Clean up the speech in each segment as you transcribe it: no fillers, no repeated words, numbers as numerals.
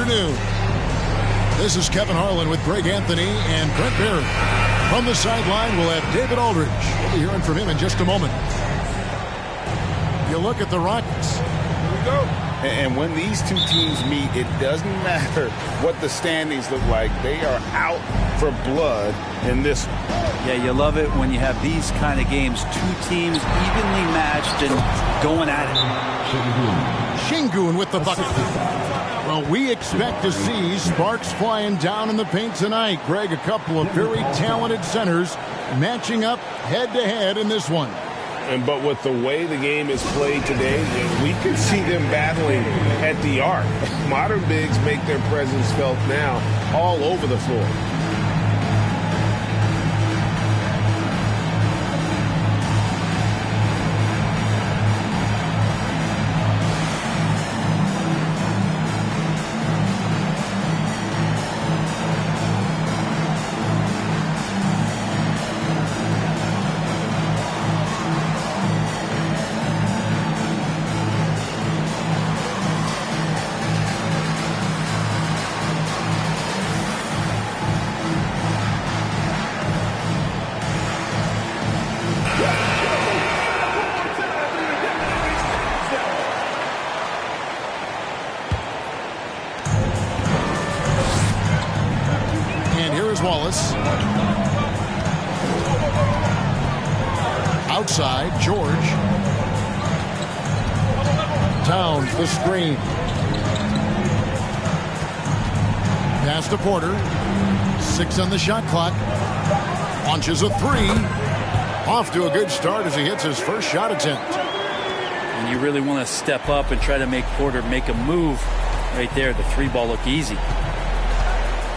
afternoon. This is Kevin Harlan with Greg Anthony and Brent Barry. From the sideline, we'll have David Aldridge. We'll be hearing from him in just a moment. You look at the Rockets. Here we go. And when these two teams meet, it doesn't matter what the standings look like. They are out for blood in this one. Yeah, you love it when you have these kind of games. Two teams evenly matched and going at it. Şengün with the bucket. Well, we expect to see sparks flying down in the paint tonight. Greg, a couple of very talented centers matching up head-to-head in this one. But with the way the game is played today, we could see them battling at the arc. Modern bigs make their presence felt now all over the floor. Wallace. Outside, George. Towns the screen. Pass to Porter. 6 on the shot clock. Launches a 3. Off to a good start as he hits his first shot attempt. And you really want to step up and try to make Porter make a move right there. The 3 ball look easy.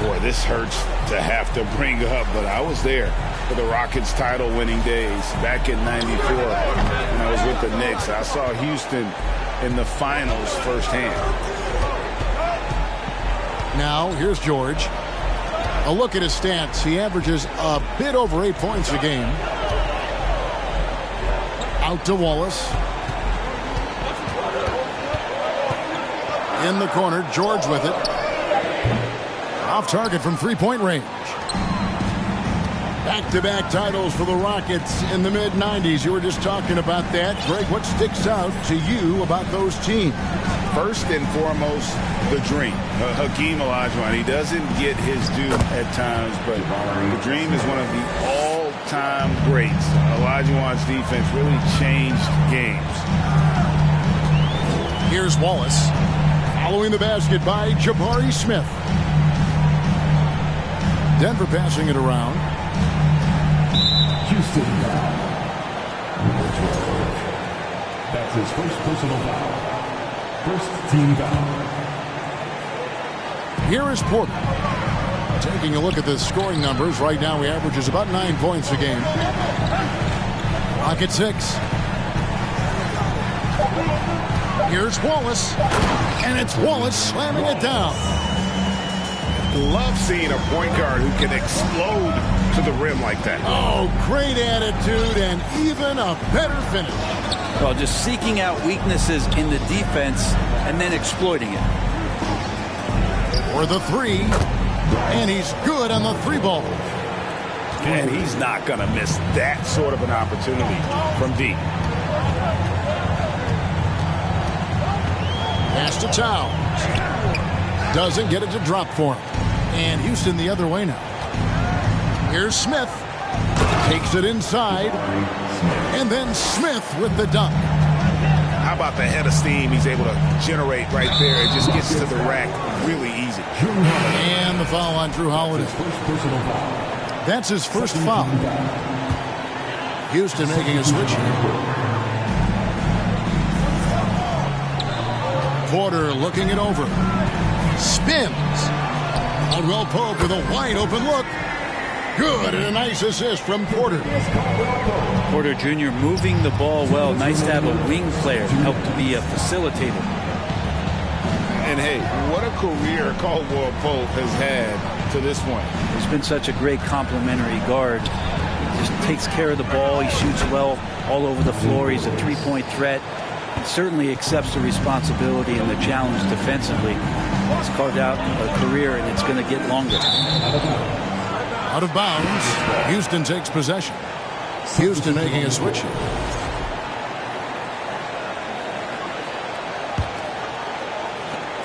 Boy, this hurts to have to bring up, but I was there for the Rockets title-winning days back in '94 when I was with the Knicks. I saw Houston in the finals firsthand. Now, here's George. A look at his stats. He averages a bit over 8 points a game. Out to Wallace. In the corner, George with it. Off target from three-point range. Back-to-back titles for the Rockets in the mid-90s. You were just talking about that. Greg, what sticks out to you about those teams? First and foremost, the Dream. Hakeem Olajuwon. He doesn't get his due at times, but the Dream is one of the all-time greats. Olajuwon's defense really changed games. Here's Wallace. Following the basket by Jabari Smith. Denver passing it around. Houston. That's his first personal foul. First team foul. Here is Porter. Taking a look at the scoring numbers. Right now he averages about 9 points a game. Rocket 6. Here's Wallace. And it's Wallace slamming it down. Love seeing a point guard who can explode to the rim like that. Oh, great attitude and even a better finish. Well, just seeking out weaknesses in the defense and then exploiting it. For the 3. And he's good on the 3 ball. And he's not going to miss that sort of an opportunity from deep. Pass to Towns. Doesn't get it to drop for him. And Houston the other way now. Here's Smith. Takes it inside. And then Smith with the dunk. How about the head of steam he's able to generate right there? It just gets to the rack really easy. And the foul on Drew Holiday. That's his first foul. Houston making a switch here. Porter looking it over. Spins. Caldwell Pope with a wide open look. Good, and a nice assist from Porter. Porter Jr. moving the ball well. Nice to have a wing player help to be a facilitator. And hey, what a career Caldwell Pope has had to this point. He's been such a great complimentary guard. He just takes care of the ball. He shoots well all over the floor. He's a three-point threat. He certainly accepts the responsibility and the challenge defensively. He's carved out a career, and it's going to get longer. Out of bounds. Houston takes possession. Houston making a switch here.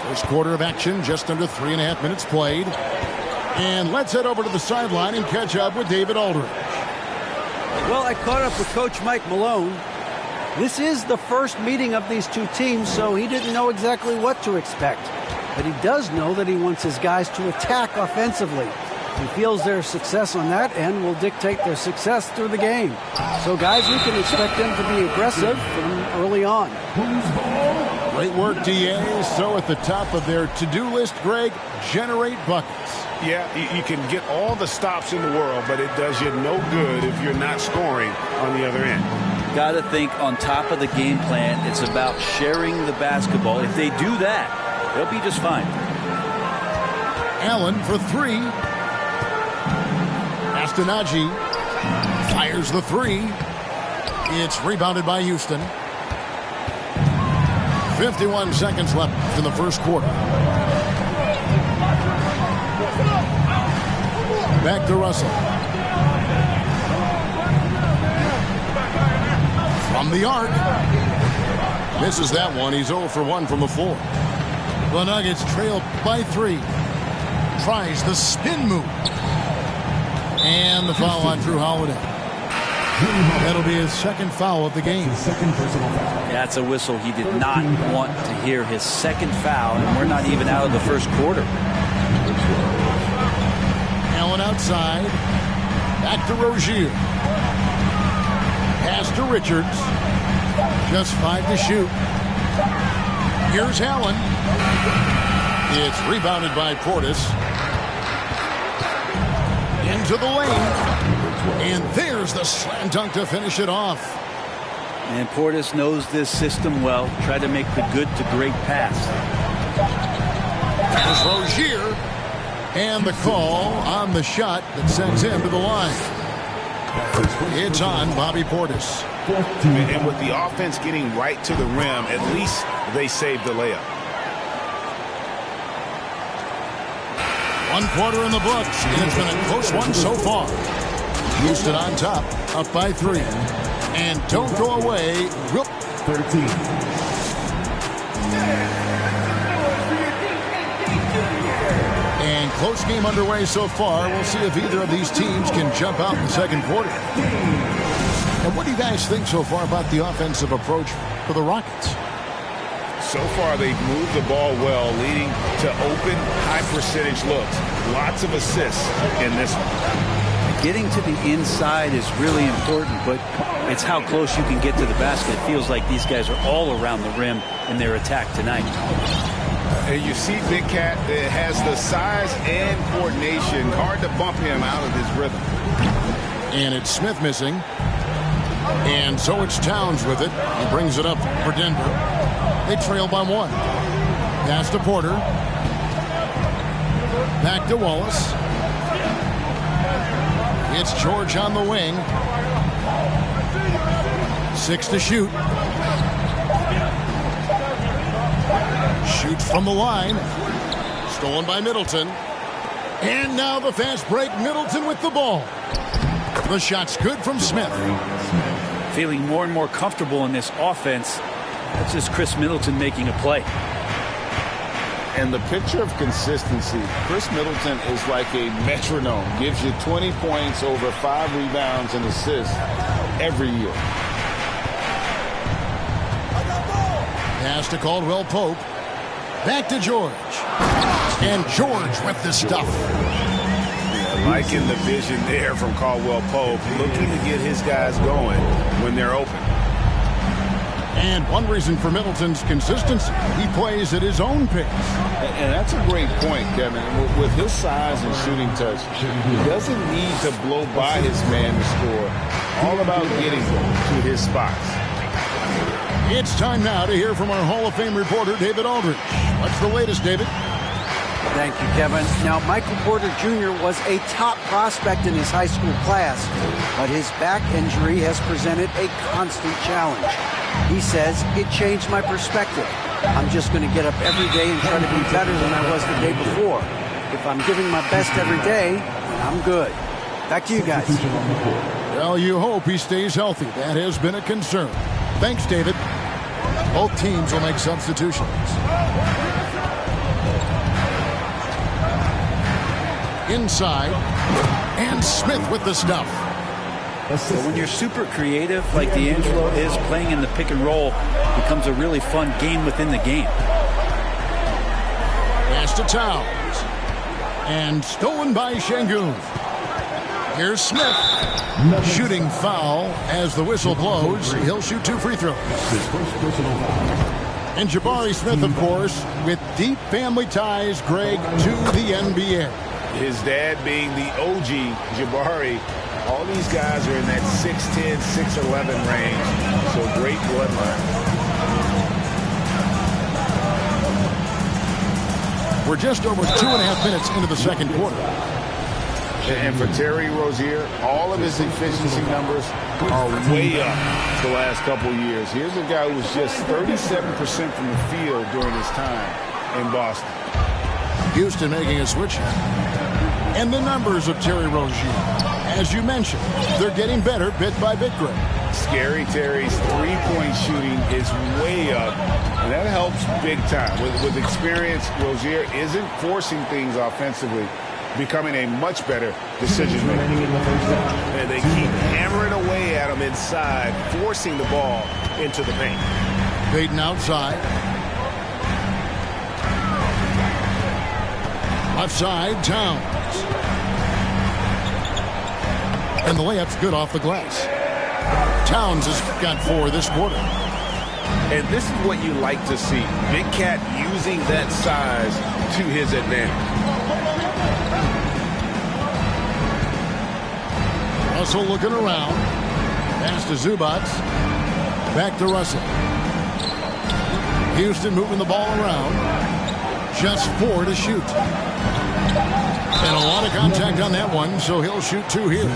First quarter of action, just under 3.5 minutes played. And let's head over to the sideline and catch up with David Aldridge. Well, I caught up with Coach Mike Malone. This is the first meeting of these two teams, so he didn't know exactly what to expect. But he does know that he wants his guys to attack offensively. He feels their success on that and will dictate their success through the game. So, guys, we can expect them to be aggressive from early on. Great work, DA. So at the top of their to-do list, Greg, generate buckets. Yeah, you can get all the stops in the world, but it does you no good if you're not scoring on the other end. Got to think on top of the game plan, it's about sharing the basketball. If they do that, they'll be just fine. Allen for three. Astonagi fires the three. It's rebounded by Houston. 51 seconds left in the first quarter. Back to Russell. From the arc. Misses that one. He's 0 for 1 from the floor. The Nuggets trail by 3. Tries the spin move. And the foul on Drew Holiday. That'll be his second foul of the game. That's a whistle he did not want to hear. His second foul, and we're not even out of the first quarter. Allen outside. Back to Rozier. Pass to Richards. Just 5 to shoot. Here's Allen. It's rebounded by Portis. Into the lane. And there's the slam dunk to finish it off. And Portis knows this system well. Try to make the good to great pass. There's Rozier. And the call on the shot that sends him to the line. It's on Bobby Portis. And with the offense getting right to the rim, at least they saved the layup. 1 quarter in the books, and it's been a close one so far. Houston on top, up by 3. And don't go away. 13. And close game underway so far. We'll see if either of these teams can jump out in the second quarter. And what do you guys think so far about the offensive approach for the Rockets? So far, they've moved the ball well, leading to open, high-percentage looks. Lots of assists in this one. Getting to the inside is really important, but it's how close you can get to the basket. It feels like these guys are all around the rim in their attack tonight. And you see Big Cat that has the size and coordination. Hard to bump him out of his rhythm. And it's Smith missing. And so it's Towns with it. He brings it up for Denver. They trail by 1. Pass to Porter. Back to Wallace. It's George on the wing. 6 to shoot. Shoots from the line. Stolen by Middleton. And now the fast break. Middleton with the ball. The shot's good from Smith. Feeling more and more comfortable in this offense. That's just Chris Middleton making a play. And the picture of consistency, Chris Middleton is like a metronome. Gives you 20 points, over 5 rebounds and assists every year. Pass to Caldwell Pope. Back to George. And George with the stuff. Liking the vision there from Caldwell Pope, looking to get his guys going when they're open. And one reason for Middleton's consistency, he plays at his own pace. And that's a great point, Kevin. With his size and shooting touch, he doesn't need to blow by his man to score. All about getting to his spots. It's time now to hear from our Hall of Fame reporter, David Aldridge. What's the latest, David? Thank you, Kevin. Now, Michael Porter Jr. was a top prospect in his high school class, but his back injury has presented a constant challenge. He says, it changed my perspective. I'm just going to get up every day and try to be better than I was the day before. If I'm giving my best every day, I'm good. Back to you guys. Well, you hope he stays healthy. That has been a concern. Thanks, David. Both teams will make substitutions. Inside, and Smith with the stuff. So when you're super creative, like D'Angelo is, playing in the pick and roll becomes a really fun game within the game. Pass to Towns. And stolen by Şengün. Here's Smith. Shooting foul as the whistle blows. He'll shoot 2 free throws. And Jabari Smith, of course, with deep family ties, Greg, to the NBA. His dad being the OG Jabari. All these guys are in that 6'10", 6'11" range. So great bloodline. We're just over 2.5 minutes into the second quarter. And for Terry Rozier, all of his efficiency numbers are way up the last couple of years. Here's a guy who was just 37% from the field during his time in Boston. Houston making a switch. And the numbers of Terry Rozier, as you mentioned, they're getting better bit by bit, Greg. Scary Terry's three-point shooting is way up, and that helps big time. With experience, Rozier isn't forcing things offensively, becoming a much better decision maker. And they keep hammering away at him inside, forcing the ball into the paint. Payton outside. Left side, Towns. And the layup's good off the glass. Towns has got 4 this quarter. And this is what you like to see. Big Cat using that size to his advantage. Russell looking around. Pass to Zubac. Back to Russell. Houston moving the ball around. Just 4 to shoot. And a lot of contact on that one, so he'll shoot 2 here.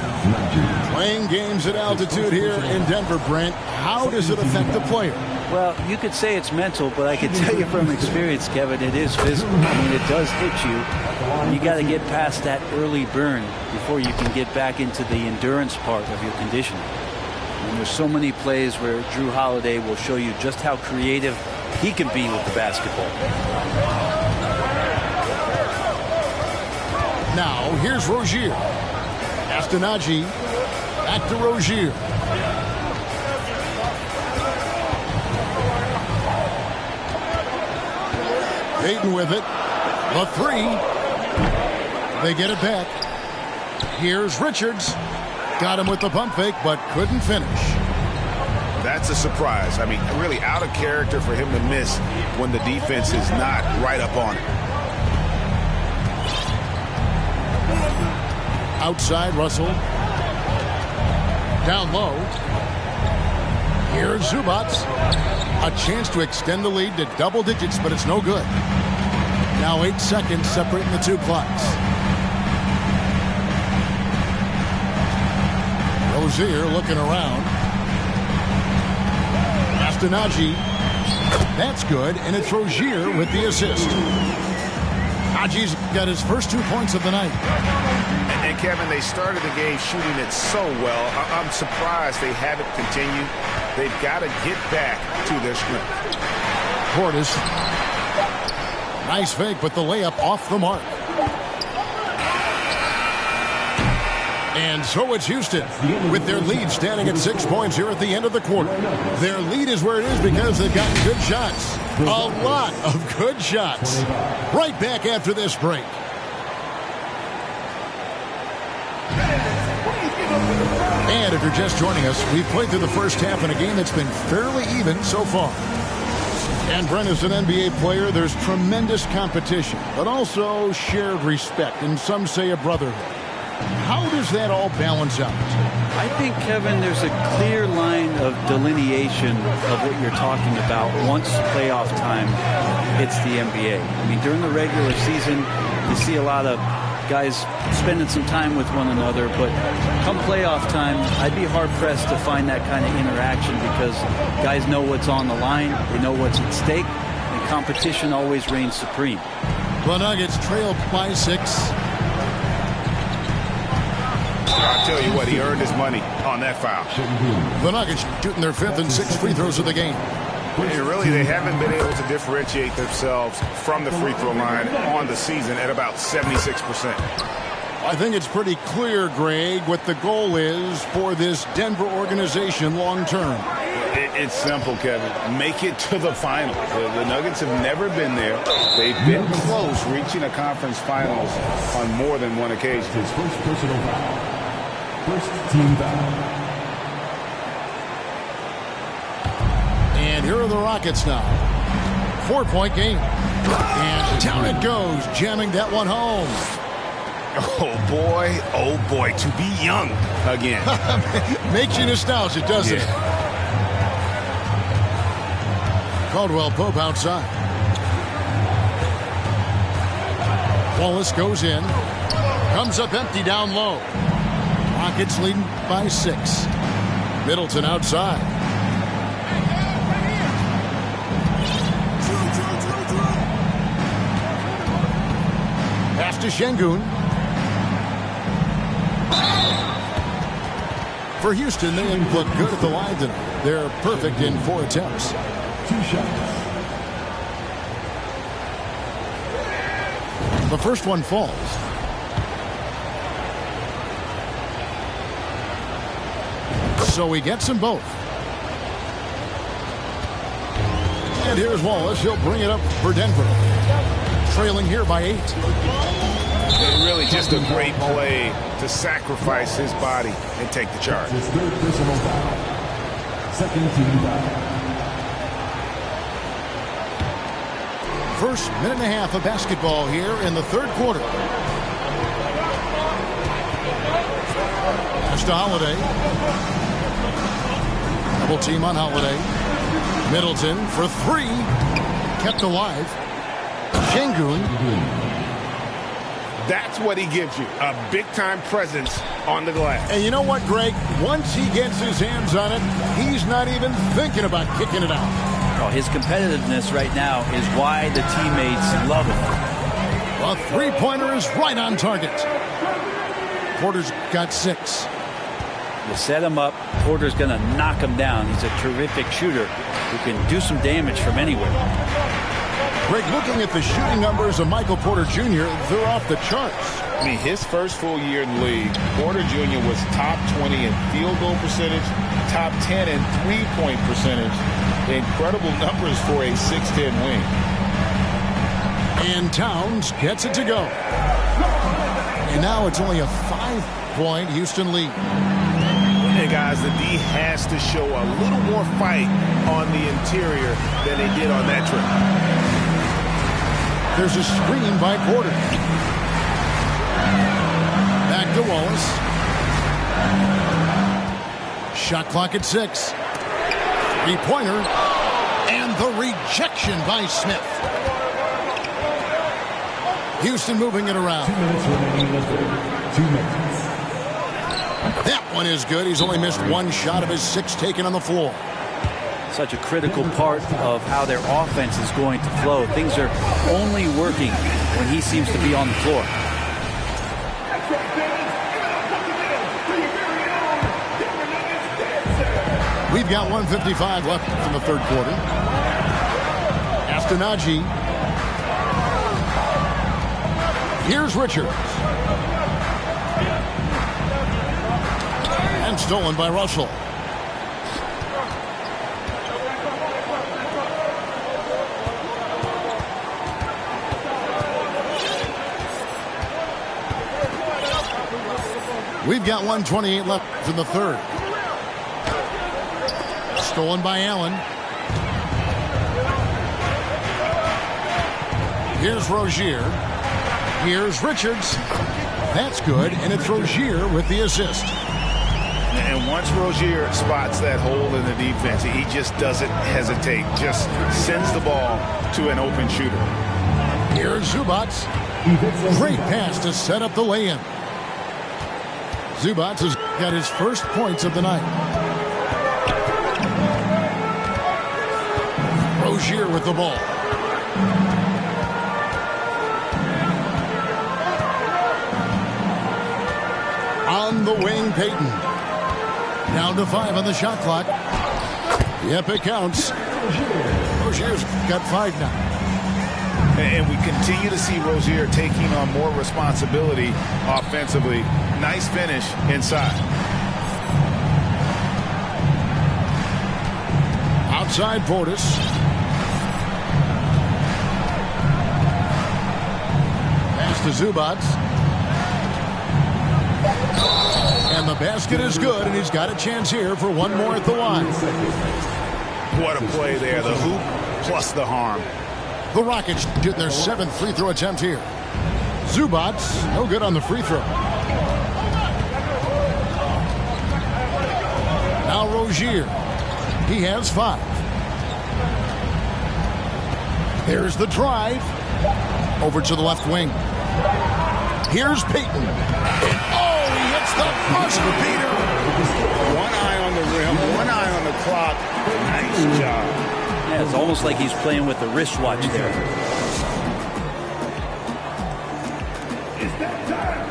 Playing games at altitude here in Denver, Brent. How does it affect the player? Well, you could say it's mental, but I can tell you from experience, Kevin, it is physical. I mean, it does hit you. You got to get past that early burn before you can get back into the endurance part of your conditioning. And there's so many plays where Drew Holiday will show you just how creative he can be with the basketball. Now, here's Rozier. Astonagi. Back to Rozier. Payton with it. The 3. They get it back. Here's Richards. Got him with the pump fake, but couldn't finish. That's a surprise. I mean, really out of character for him to miss when the defense is not right up on it. Outside, Russell. Down low. Here's Zubac. A chance to extend the lead to double digits, but it's no good. Now 8 seconds separating the 2 clocks. Rozier looking around. Astonagi. That's good, and it's Rozier with the assist. Haji's got his first 2 points of the night. And Kevin, they started the game shooting it so well. I'm surprised they haven't continued. They've got to get back to their script. Portis. Nice fake, but the layup off the mark. And so it's Houston with their lead standing at 6 points here at the end of the quarter. Their lead is where it is because they've gotten good shots. A lot of good shots. Right back after this break. And if you're just joining us, we've played through the first half in a game that's been fairly even so far. And Brent, as an NBA player, there's tremendous competition, but also shared respect, and some say a brotherhood. How does that all balance out? I think, Kevin, there's a clear line of delineation of what you're talking about once playoff time hits the NBA. I mean, during the regular season, you see a lot of guys spending some time with one another, but come playoff time, I'd be hard-pressed to find that kind of interaction because guys know what's on the line, they know what's at stake, and competition always reigns supreme. The Nuggets trailed by 6. I'll tell you what, he earned his money on that foul. The Nuggets shooting their 5th and 6th free throws of the game. And really, they haven't been able to differentiate themselves from the free throw line on the season at about 76%. I think it's pretty clear, Greg, what the goal is for this Denver organization long term. It's simple, Kevin. Make it to the finals. The Nuggets have never been there. They've been close reaching a conference finals on more than one occasion. His first personal foul. First team foul. And here are the Rockets now. 4-point game. And down it goes, jamming that one home. Oh, boy, to be young again. Makes you nostalgic, doesn't it? Caldwell Pope outside. Wallace goes in. Comes up empty down low. Rockets leading by 6. Middleton outside. Pass to Şengün. For Houston, they look good at the line tonight. They're perfect in 4 attempts. 2 shots. The first one falls. So he gets them both. And here's Wallace. He'll bring it up for Denver. Trailing here by 8. Really just a great play to sacrifice his body and take the charge. His 3rd personal foul. 2nd team foul. First minute and a half of basketball here in the 3rd quarter. Pass to Holiday. Double team on Holiday. Middleton for 3. Kept alive. Şengün. That's what he gives you, a big-time presence on the glass. And you know what, Greg? Once he gets his hands on it, he's not even thinking about kicking it out. Oh, his competitiveness right now is why the teammates love him. A 3-pointer is right on target. Porter's got 6. You set him up, Porter's going to knock him down. He's a terrific shooter who can do some damage from anywhere. Greg, looking at the shooting numbers of Michael Porter Jr., they're off the charts. I mean, his first full year in the league, Porter Jr. was top 20 in field goal percentage, top 10 in three-point percentage. Incredible numbers for a 6'10" wing. And Towns gets it to go. And now it's only a 5-point Houston lead. Hey, guys, the D has to show a little more fight on the interior than they did on that trip. There's a screen by Porter. Back to Wallace. Shot clock at 6. 3-pointer. And the rejection by Smith. Houston moving it around. 2 minutes remaining in the 3rd. 2 minutes. That one is good. He's only missed 1 shot of his 6 taken on the floor. Such a critical part of how their offense is going to flow. Things are only working when he seems to be on the floor. We've got 1:55 left in the 3rd quarter. Astonagi. Here's Richards. And stolen by Russell. We've got 1:28 left in the 3rd. Stolen by Allen. Here's Rozier. Here's Richards. That's good, and it's Rozier with the assist. And once Rozier spots that hole in the defense, he just doesn't hesitate. Just sends the ball to an open shooter. Here's Zubac. Great pass to set up the lay-in. Zubac has got his first points of the night. Rozier with the ball. On the wing, Payton. Down to 5 on the shot clock. Yep, it counts. Rozier's got 5 now. And we continue to see Rozier taking on more responsibility offensively. Nice finish inside. Outside Portis. Pass to Zubac. And the basket is good, and he's got a chance here for one more at the line. What a play there. The hoop plus the harm. The Rockets get their 7th free throw attempt here. Zubac, no good on the free throw. Now Rozier. He has 5. There's the drive. Over to the left wing. Here's Payton. Oh, he hits the buzzer beater. One eye on the rim, one eye on the clock. Nice job. Yeah, it's almost like he's playing with the wristwatch there.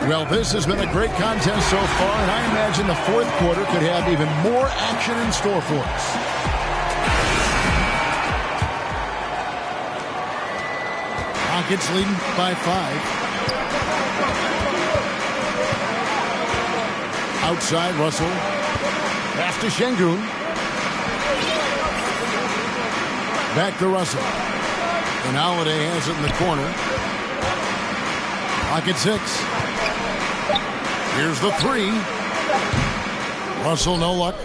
Well, this has been a great contest so far, and I imagine the 4th quarter could have even more action in store for us. Rockets leading by 5. Outside, Russell. Pass to Şengün. Back to Russell. And Holiday has it in the corner. Pocket 6. Here's the 3. Russell, no luck.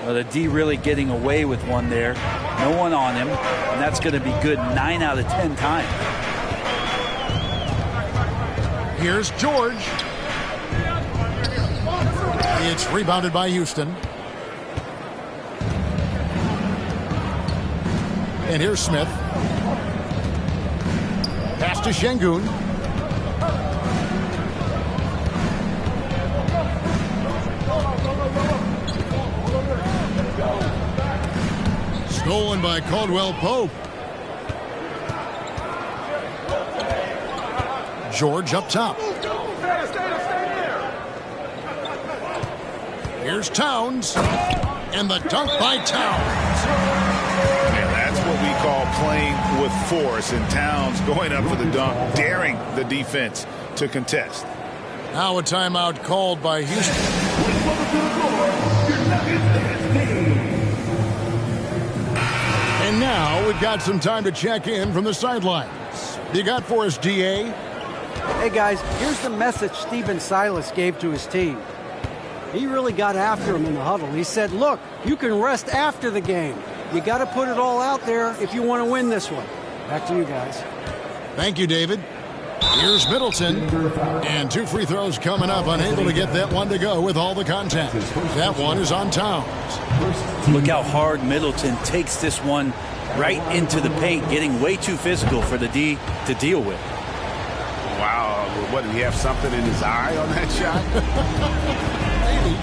Well, the D really getting away with one there. No one on him. And that's going to be good 9 out of 10 times. Here's George. It's rebounded by Houston. And here's Smith. Pass to Şengün. Stolen by Caldwell Pope. George up top. Here's Towns. And the dunk by Towns. And that's what we call playing with force. And Towns going up for the dunk, daring the defense to contest. Now a timeout called by Houston. And now we've got some time to check in from the sidelines. You got for us, DA? Hey, guys, here's the message Stephen Silas gave to his team. He really got after him in the huddle. He said, look, you can rest after the game. You got to put it all out there if you want to win this one. Back to you guys. Thank you, David. Here's Middleton. And 2 free throws coming up. Unable to get that one to go with all the contact. That one is on Towns. Look how hard Middleton takes this one right into the paint, getting way too physical for the D to deal with. Wow. What, did he have something in his eye on that shot? Maybe.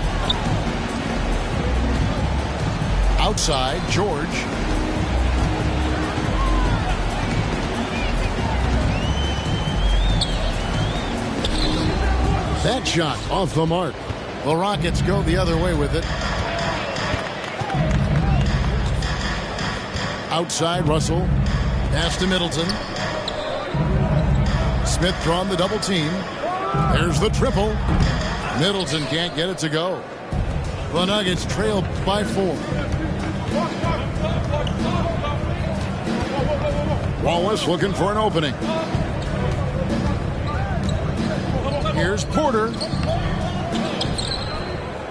Outside, George. That shot off the mark. The Rockets go the other way with it. Outside, Russell. Pass to Middleton. Smith drawn the double team. There's the triple. Middleton can't get it to go. The Nuggets trail by 4. Wallace looking for an opening. Here's Porter.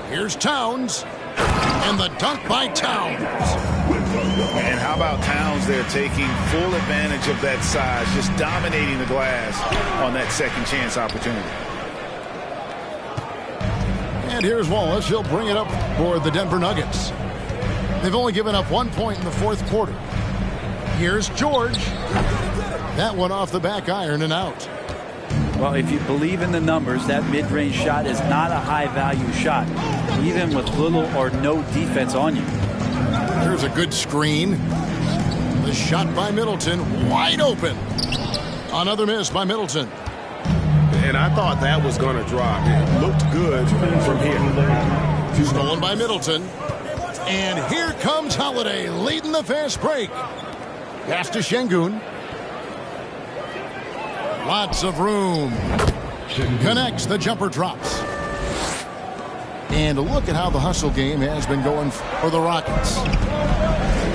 Here's Towns. And the dunk by Towns. And how about Towns there taking full advantage of that size, just dominating the glass on that second chance opportunity. And here's Wallace. He'll bring it up for the Denver Nuggets. They've only given up 1 point in the fourth quarter. Here's George. That one off the back iron and out. Well, if you believe in the numbers, that mid-range shot is not a high-value shot, even with little or no defense on you. Here's a good screen. The shot by Middleton, wide open. Another miss by Middleton. And I thought that was going to drop. It looked good from here. Stolen by Middleton. And here comes Holiday leading the fast break. Pass to Şengün. Lots of room. Connects, the jumper drops. And look at how the hustle game has been going for the Rockets.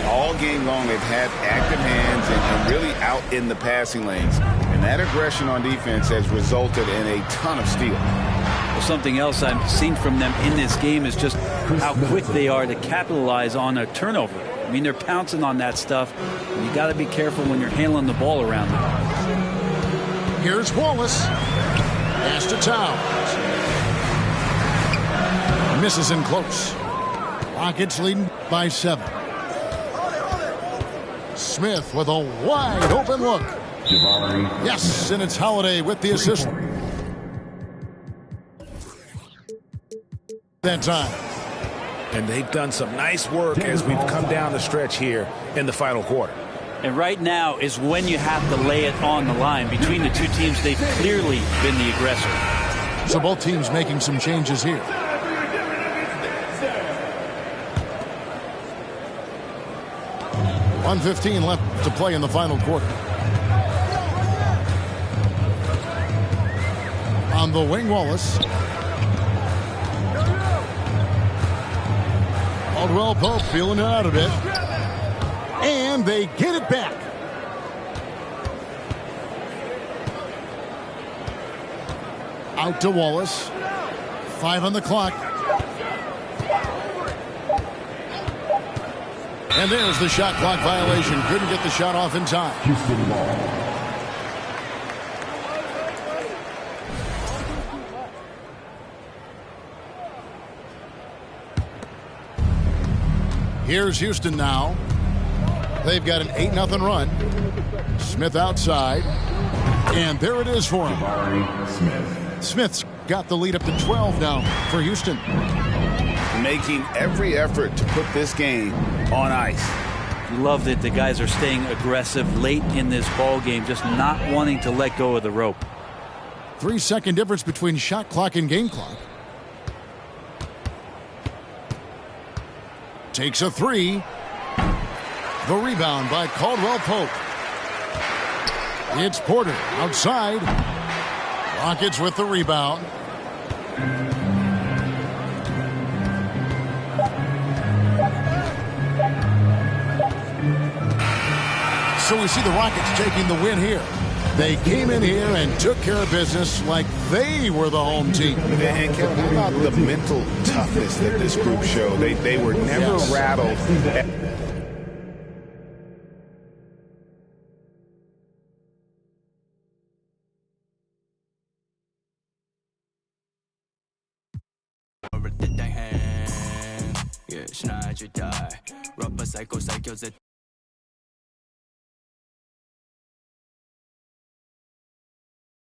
All game long, they've had active hands and really out in the passing lanes. And that aggression on defense has resulted in a ton of steals. Well, something else I've seen from them in this game is just how quick they are to capitalize on a turnover. I mean, they're pouncing on that stuff. And you got to be careful when you're handling the ball around them. Here's Wallace. Pass to Towns. Misses in close. Rockets leading by 7. Smith with a wide open look. Yes, and it's Holiday with the assist. That time. And they've done some nice work as we've come down the stretch here in the final quarter. And right now is when you have to lay it on the line. Between the two teams, they've clearly been the aggressor. So both teams making some changes here. .115 left to play in the final quarter. On the wing, Wallace. Caldwell Pope feeling it out a bit. And they get it back. Out to Wallace. 5 on the clock. And there's the shot clock violation. Couldn't get the shot off in time. Houston ball. Here's Houston now. They've got an 8-0 run. Smith outside. And there it is for him. Smith's got the lead up to 12 now for Houston. Making every effort to put this game on ice. Love that the guys are staying aggressive late in this ball game, just not wanting to let go of the rope. 3-second difference between shot clock and game clock. Takes a 3. The rebound by Caldwell Pope. It's Porter outside. Rockets with the rebound. So we see the Rockets taking the win here. They came in here and took care of business like they were the home team. And Kevin, how about the mental toughness that this group showed? They were never rattled. Yeah, 신화해줄 달. Rapper psycho, psycho,